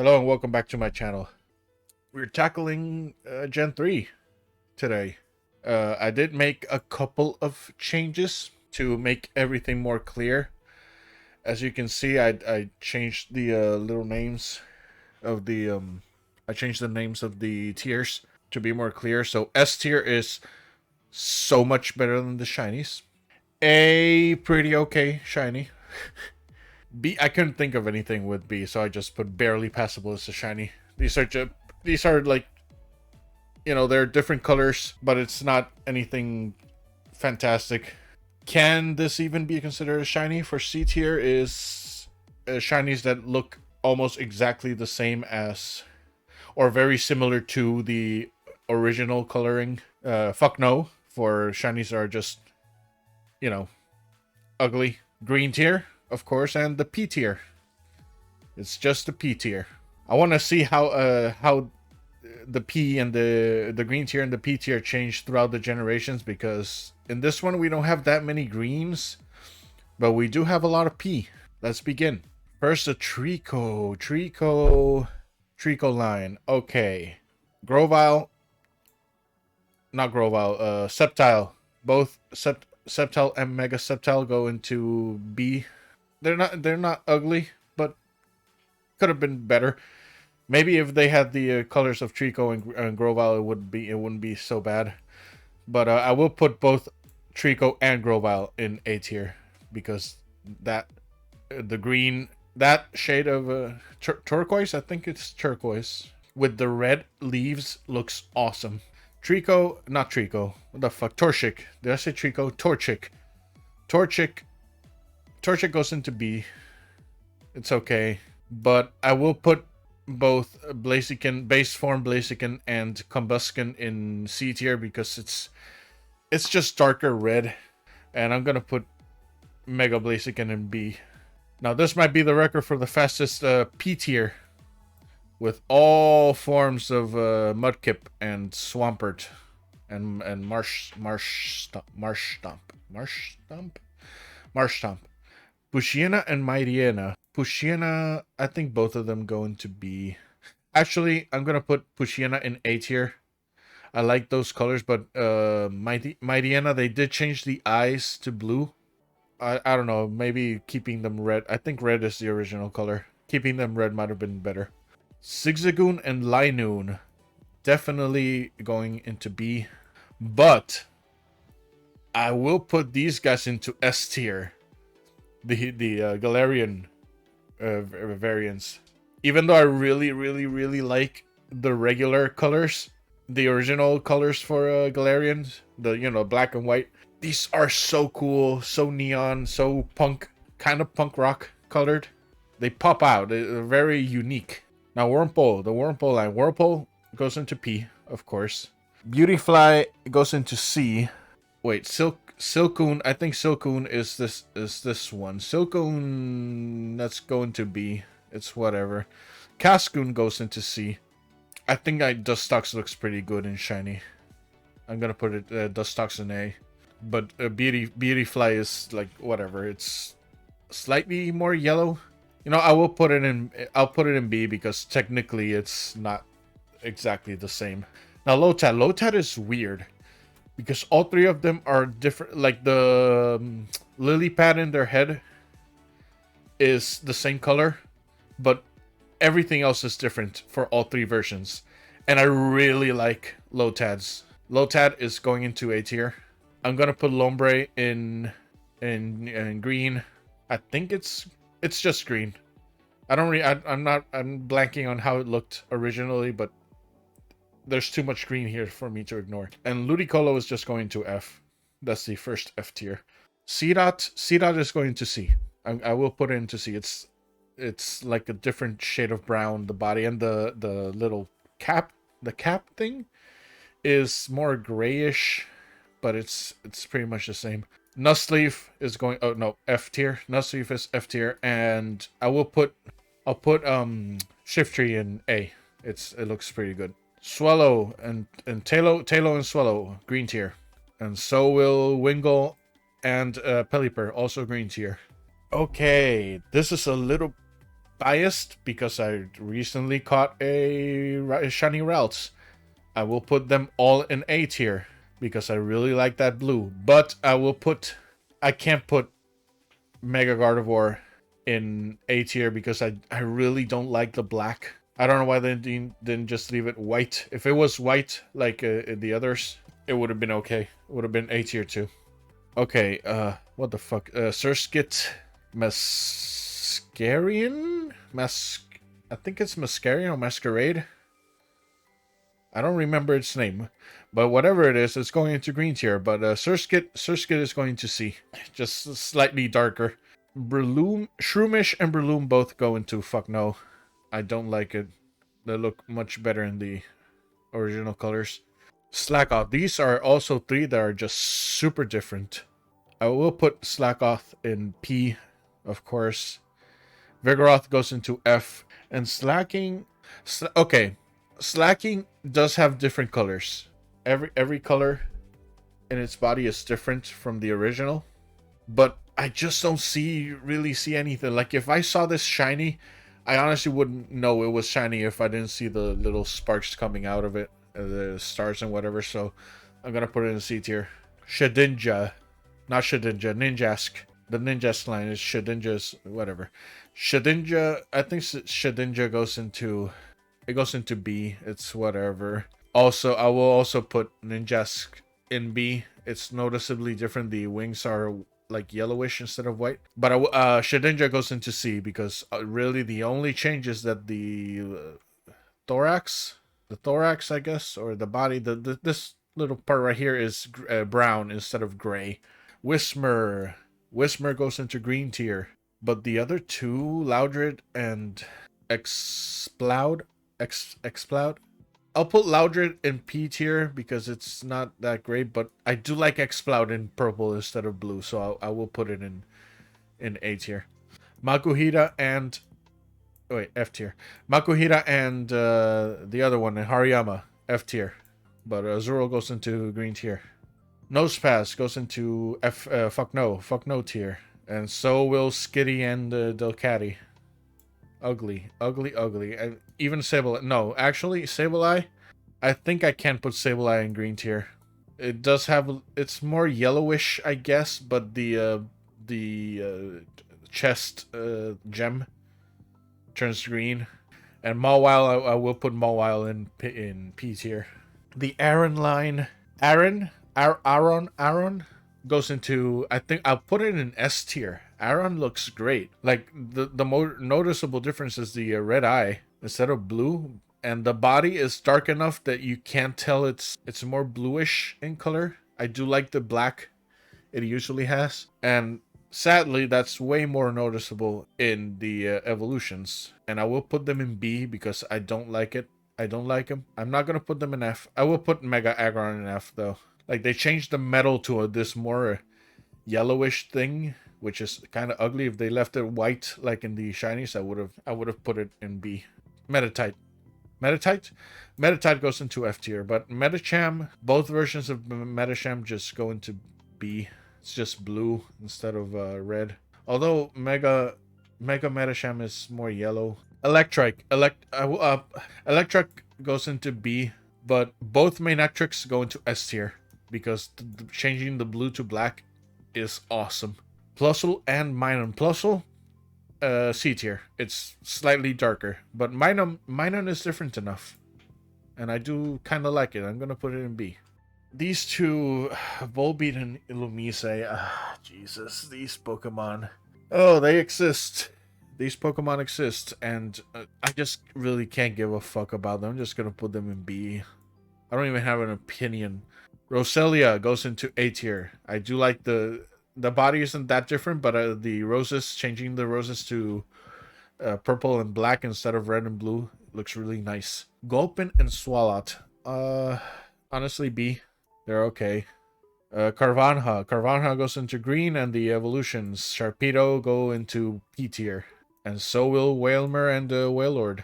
Hello and welcome back to my channel. We're tackling Gen 3 today. I did make a couple of changes to make everything more clear. As you can see, I changed the little names of the I changed the names of the tiers to be more clear. So S tier is so much better than the shinies. A, pretty okay shiny. B, I couldn't think of anything with B, so I just put barely passable as a shiny. These are like, you know, they're different colors, but it's not anything fantastic. Can this even be considered a shiny? For C tier is shinies that look almost exactly the same as, or very similar to the original coloring. Fuck no, for shinies are just, you know, ugly. Green tier, of course, and the P tier. It's just the P tier. I want to see how the P and the green tier and the P tier change throughout the generations, because in this one we don't have that many greens, but we do have a lot of P. Let's begin. First, the Trico line. Okay, Grovyle, not Grovyle, Sceptile. Both Sceptile and Mega Sceptile go into B. They're not ugly, but could have been better. Maybe if they had the colors of Trico and Grovyle, it wouldn't be so bad. But I will put both Trico and Grovyle in A tier, because that the green, that shade of turquoise, I think it's turquoise, with the red leaves looks awesome. Trico, not Trico. What the fuck? Torchic. Did I say Trico? Torchic. Torchic goes into B. It's okay. But I will put both Blaziken, base form Blaziken, and Combusken in C tier, because it's just darker red. And I'm gonna put Mega Blaziken in B. Now this might be the record for the fastest P tier, with all forms of Mudkip and Swampert and Marsh Stomp. Bushiena and Mightyena. Pushiena, I think both of them go into B. Actually, I'm gonna put Pushiena in A tier. I like those colors, but Mightyena, they did change the eyes to blue. I don't know, maybe keeping them red. I think red is the original color. Keeping them red might have been better. Zigzagoon and Linoon, definitely going into B. But I will put these guys into S tier. The Galarian variants. Even though I really like the regular colors, the original colors for Galarian, the black and white, these are so cool, so neon, so punk, kind of punk rock colored. They pop out. They're very unique. Now Wurmple, the Wurmple line. Wurmple goes into P, of course. Beautyfly goes into C. Wait, Silcoon, I think Silcoon is this one. Silcoon, let's go into B. It's whatever. Cascoon goes into C. I think Dustox looks pretty good in shiny. I'm gonna put it Dustox in A. But Beautyfly is like whatever. It's slightly more yellow. You know, I'll put it in B, because technically it's not exactly the same. Now Lotad is weird, because all three of them are different. Like the lily pad in their head is the same color, but everything else is different for all three versions. And I really like Lotad's. Lotad is going into A tier. I'm gonna put Lombre in green. I think it's just green. I'm blanking on how it looked originally, but there's too much green here for me to ignore. And Ludicolo is just going to F. That's the first F tier. C-Dot is going to C. I will put it into C. It's like a different shade of brown. The body and the little cap, the cap thing is more grayish, but it's pretty much the same. Nuzleaf is going, oh no, F tier. Nuzleaf is F tier, and I'll put Shiftry in A. It looks pretty good. Swallow and Talo and Swallow, green tier. And so will Wingull and Pelipper, also green tier. Okay, this is a little biased because I recently caught a shiny Ralts. I will put them all in A tier because I really like that blue. But I can't put Mega Gardevoir in A tier because I really don't like the black. I don't know why they didn't just leave it white. If it was white like the others, it would have been okay. It would have been A tier too. Okay, what the fuck? Surskit Mascarian? I think it's Mascarian or Masquerade. I don't remember its name. But whatever it is, it's going into green tier. But Surskit is going to C. Just slightly darker. Breloom, Shroomish and Breloom both go into fuck no. I don't like it. They look much better in the original colors. Slackoth. These are also three that are just super different. I will put Slackoth in P, of course. Vigoroth goes into F. And Slacking... okay. Slacking does have different colors. Every color in its body is different from the original. But I just don't really see anything. Like, if I saw this shiny, I honestly wouldn't know it was shiny if I didn't see the little sparks coming out of it. The stars and whatever. So, I'm going to put it in C tier. Shedinja. Not Shedinja. Ninjask. The Ninjask line is Shedinja's whatever. Shedinja, I think Shedinja goes into... it goes into B. It's whatever. Also, I will also put Ninjask in B. It's noticeably different. The wings are like yellowish instead of white. But Shedinja goes into C because really the only change is that the thorax, I guess, or the body, this little part right here is brown instead of gray. Whismur goes into green tier. But the other two, Loudred and Exploud, I'll put Loudred in P tier because it's not that great, but I do like Exploud in purple instead of blue, so I will put it in A tier. Makuhita and... wait, F tier. Makuhita and the other one, Hariyama, F tier. But Azuro goes into green tier. Nosepass goes into fuck no tier. And so will Skitty and Delcatty. Ugly. And even Sableye. No, actually, Sableye, I think I can put Sableye in green tier. It does have... it's more yellowish, I guess, but the chest gem turns green. And Mawile, I will put Mawile in P tier. The Aron line... Aron goes into... I think I'll put it in S tier. Aron looks great. Like, the more noticeable difference is the red eye instead of blue. And the body is dark enough that you can't tell it's more bluish in color. I do like the black it usually has. And sadly, that's way more noticeable in the evolutions. And I will put them in B because I don't like it. I don't like them. I'm not going to put them in F. I will put Mega Aggron in F, though. Like, they changed the metal to this more yellowish thing, which is kind of ugly. If they left it white like in the shinies, I would have put it in B. Meditite goes into F tier, but Medicham, both versions of Medicham just go into B. It's just blue instead of red. Although Mega Medicham is more yellow. Electric goes into B, but both Manectrics go into S tier because changing the blue to black is awesome. Plusle and Minun. Plusle, C tier. It's slightly darker, but Minun is different enough, and I do kind of like it. I'm gonna put it in B. These two, Volbeat and Illumise. Jesus, these Pokemon. Oh, they exist. These Pokemon exist, and I just really can't give a fuck about them. I'm just gonna put them in B. I don't even have an opinion. Roselia goes into A tier. I do like the body isn't that different, but the roses, changing the roses to purple and black instead of red and blue, looks really nice. Gulpin and Swalot. Honestly, B. They're okay. Carvanha goes into green, and the evolutions, Sharpedo, go into P tier. And so will Wailmer and Wailord.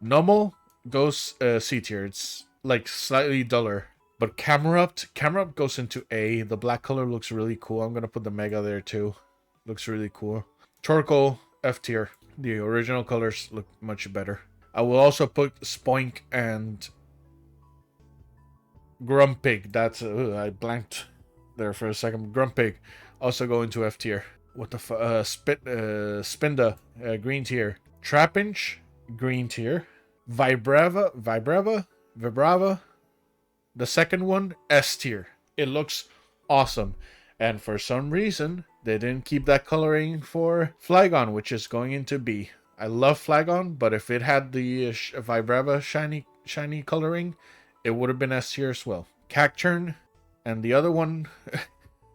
Numel goes C tier. It's like slightly duller. But Camerupt goes into A. The black color looks really cool. I'm gonna put the Mega there too. Looks really cool. Torkoal, F tier. The original colors look much better. I will also put Spoink and Grumpig. That's I blanked there for a second. Grumpig also go into F tier. What the Spinda, green tier. Trapinch, green tier. Vibrava, the second one, S tier. It looks awesome. And for some reason, they didn't keep that coloring for Flygon, which is going into B. I love Flygon, but if it had the Vibrava shiny coloring, it would have been S tier as well. Cacturn, and the other one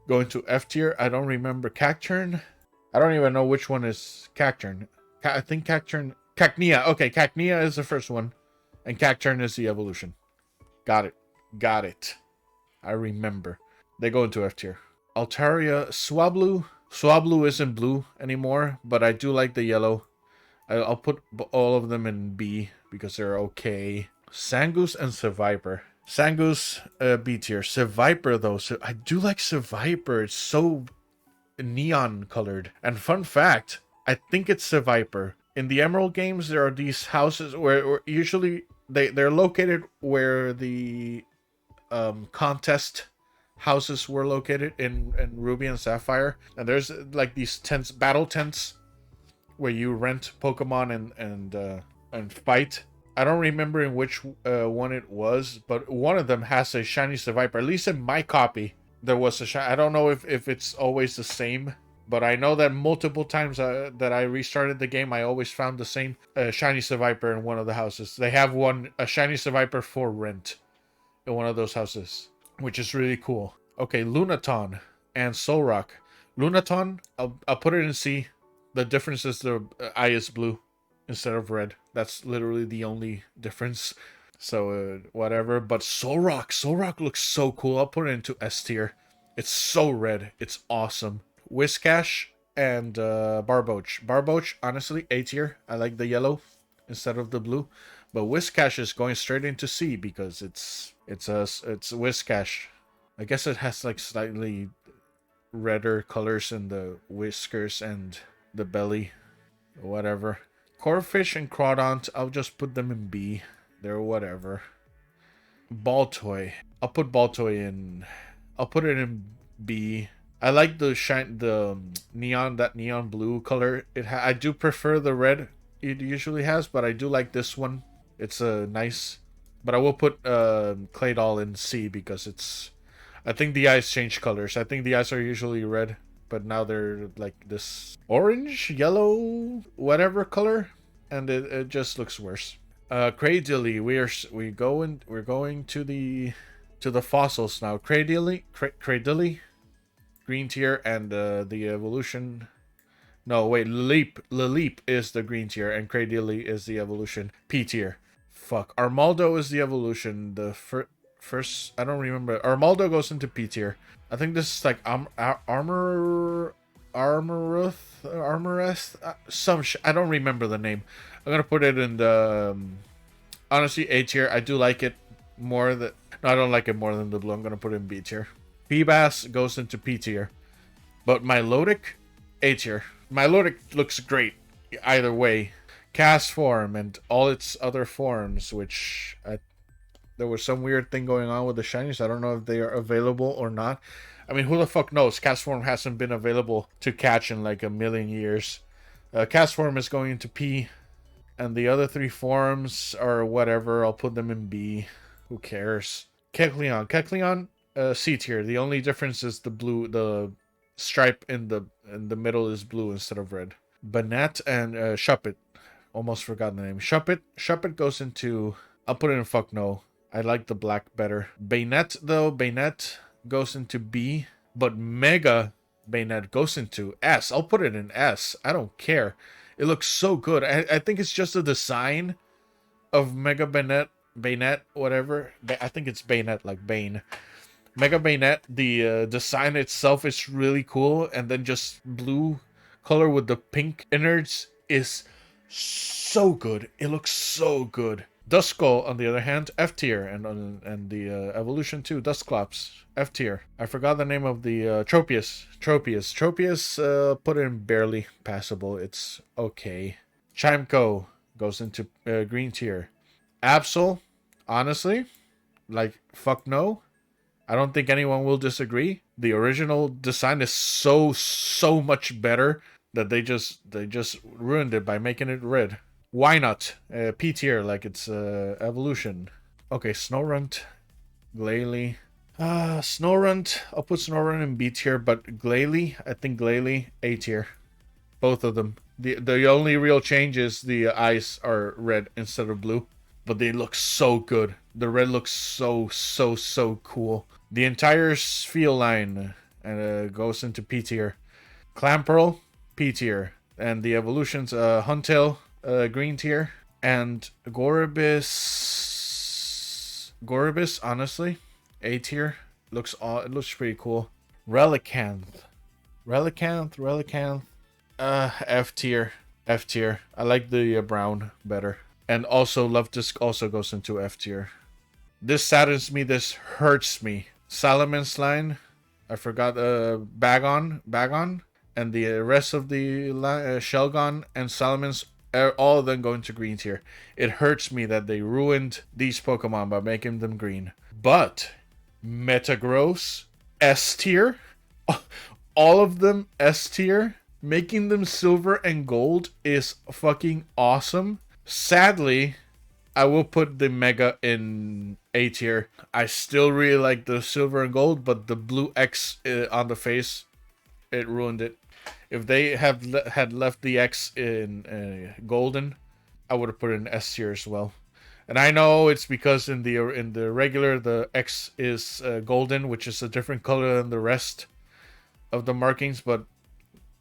going to F tier. I don't remember Cacturn. I don't even know which one is Cacturn. I think Cacturn... Cacnea. Okay, Cacnea is the first one. And Cacturn is the evolution. Got it. I remember. They go into F tier. Altaria Swablu. Swablu isn't blue anymore, but I do like the yellow. I'll put all of them in B because they're okay. Sangoose and Seviper. Sangoose, B tier. Seviper, though. So I do like Seviper. It's so neon colored. And fun fact, I think it's Seviper. In the Emerald games, there are these houses where usually they're located where the contest houses were located in Ruby and Sapphire. And there's like these tents, battle tents, where you rent Pokemon and fight. I don't remember in which one it was, but one of them has a shiny Seviper. At least in my copy, there was a shiny. I don't know if it's always the same, but I know that multiple times that I restarted the game, I always found the same shiny Seviper in one of the houses. They have a shiny Seviper for rent in one of those houses, which is really cool. Okay, Lunaton and Solrock. Lunaton, I'll put it in C. The difference is the eye is blue instead of red. That's literally the only difference. So, whatever. But Solrock looks so cool. I'll put it into S tier. It's so red. It's awesome. Whiscash and Barboach. Barboach, honestly, A tier. I like the yellow instead of the blue. But Whiscash is going straight into C because it's Whiscash. I guess it has like slightly redder colors in the whiskers and the belly. Whatever. Corphish and Crawdont, I'll just put them in B. They're whatever. Baltoy. I'll put Baltoy in... I'll put it in B. I like the neon blue color. I do prefer the red it usually has, but I do like this one. It's nice. But I will put Claydol in C because it's... I think the eyes change colors. I think the eyes are usually red, but now they're like this orange, yellow, whatever color, and it just looks worse. Cradily, we're going to the fossils now. Cradily, green tier, and the evolution. No, wait, Laleep is the green tier, and Cradily is the evolution. P tier. Fuck, Armaldo is the evolution. The first, I don't remember. Armaldo goes into P tier. I think this is like Armoreth, I don't remember the name. I'm gonna put it in the honestly A tier. I do like it more than no, I don't like it more than the blue. I'm gonna put it in B tier. Feebas goes into P tier, but Milotic, A tier. Milotic looks great either way. Cast form and all its other forms, which there was some weird thing going on with the shinies. I don't know if they are available or not. I mean, who the fuck knows? Cast form hasn't been available to catch in like a million years. Cast form is going into P, and the other three forms are whatever. I'll put them in B. Who cares? Kecleon, C tier. The only difference is the blue. The stripe in the middle is blue instead of red. Banette and Shuppet. Almost forgot the name. Shuppet goes into... I'll put it in fuck no. I like the black better. Bayonet, though. Bayonet goes into B. But Mega Bayonet goes into S. I'll put it in S. I don't care. It looks so good. I think it's just the design of Mega Bayonet, whatever. I think it's Bayonet, like Bane. Mega Bayonet, the design itself is really cool. And then just blue color with the pink innards is so good. It looks so good. Duskull, on the other hand, F tier, and the evolution too, Dusclops, F tier. I forgot the name of the Tropius, put it in barely passable. It's okay. Chimco goes into green tier. Absol, honestly, like fuck no. I don't think anyone will disagree. The original design is so much better that they just ruined it by making it red. Why not? P tier, like it's evolution. Okay, Snowrunt, Glalie. Snowrunt. I'll put Snowrunt in B tier, but Glalie, I think Glalie A tier. Both of them. The only real change is the eyes are red instead of blue, but they look so good. The red looks so cool. The entire Sphere line goes into P tier. Clamperl, P tier. And the evolutions, Huntail, green tier. And Goribus, honestly, A tier. It looks pretty cool. Relicanth. F tier. F tier. I like the brown better. And also, Love Disc also goes into F tier. This saddens me. This hurts me. Salaman's line. I forgot Bagon. And the rest of the Shelgon and Salaman's, all of them go into green tier. It hurts me that they ruined these Pokemon by making them green. But Metagross, S tier. All of them S tier. Making them silver and gold is fucking awesome. Sadly, I will put the Mega in A tier. I still really like the silver and gold, but the blue X on the face, it ruined it. If they had left the X in golden, I would have put it in S tier as well. And I know it's because in the regular the X is golden, which is a different color than the rest of the markings, but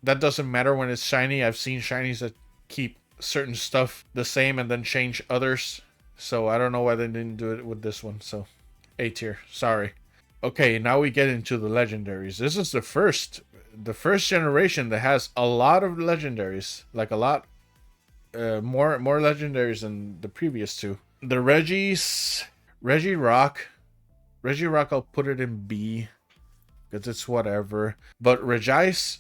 that doesn't matter when it's shiny. I've seen shinies that keep certain stuff the same and then change others. So I don't know why they didn't do it with this one. So A tier. Sorry. Okay, now we get into the legendaries. This is the first generation that has a lot of legendaries. Like a lot more legendaries than the previous two. The Regirock. Regirock, I'll put it in B because it's whatever. But Regice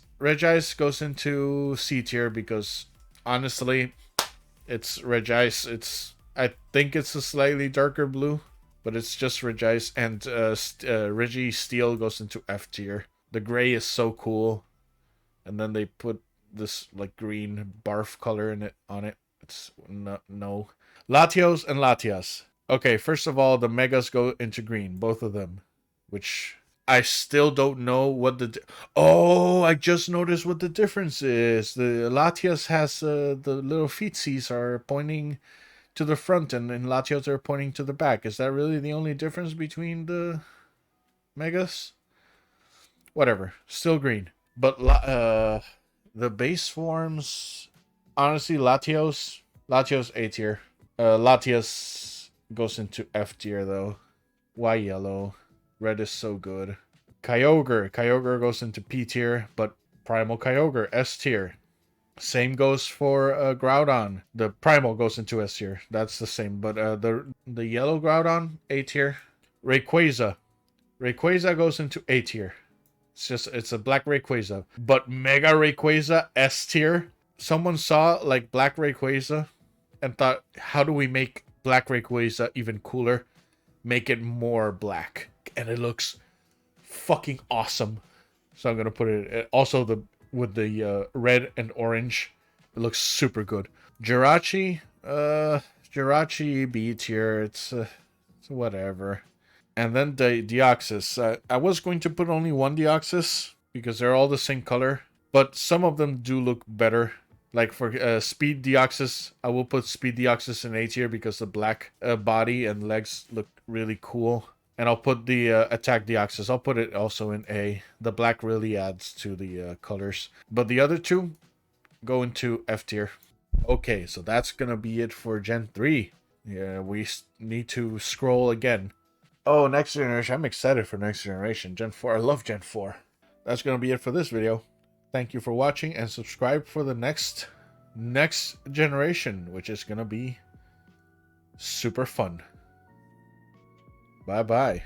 goes into C tier because honestly, it's Regice. I think it's a slightly darker blue, but it's just Regice. And Registeel goes into F tier. The gray is so cool, and then they put this like green barf color on it. It's no. Latios and Latias. Okay, first of all, the Megas go into green, both of them, which I still don't know what oh, I just noticed what the difference is. The Latias has the little feetsies are pointing to the front, and Latios are pointing to the back. Is that really the only difference between the Megas? Whatever, still green. But the base forms, honestly, Latios A tier. Latias goes into F tier though. Why yellow? Red is so good. Kyogre goes into P tier, but Primal Kyogre S tier. Same goes for Groudon. The Primal goes into S tier. That's the same, but the yellow Groudon A tier. Rayquaza goes into A tier. It's a black Rayquaza, but Mega Rayquaza S tier. Someone saw like black Rayquaza and thought, how do we make black Rayquaza even cooler? Make it more black, and it looks fucking awesome. So I'm gonna put it also with the red and orange. It looks super good. Jirachi B tier. It's whatever. And then the Deoxys. I was going to put only one Deoxys because they're all the same color, but some of them do look better. Like for Speed Deoxys, I will put Speed Deoxys in A tier because the black body and legs look really cool. And I'll put the Attack Deoxys. I'll put it also in A. The black really adds to the colors. But the other two go into F tier. Okay, so that's going to be it for Gen 3. Yeah, we need to scroll again. Oh, next generation. I'm excited for next generation. Gen 4. I love Gen 4. That's going to be it for this video. Thank you for watching and subscribe for the next generation, which is going to be super fun. Bye-bye.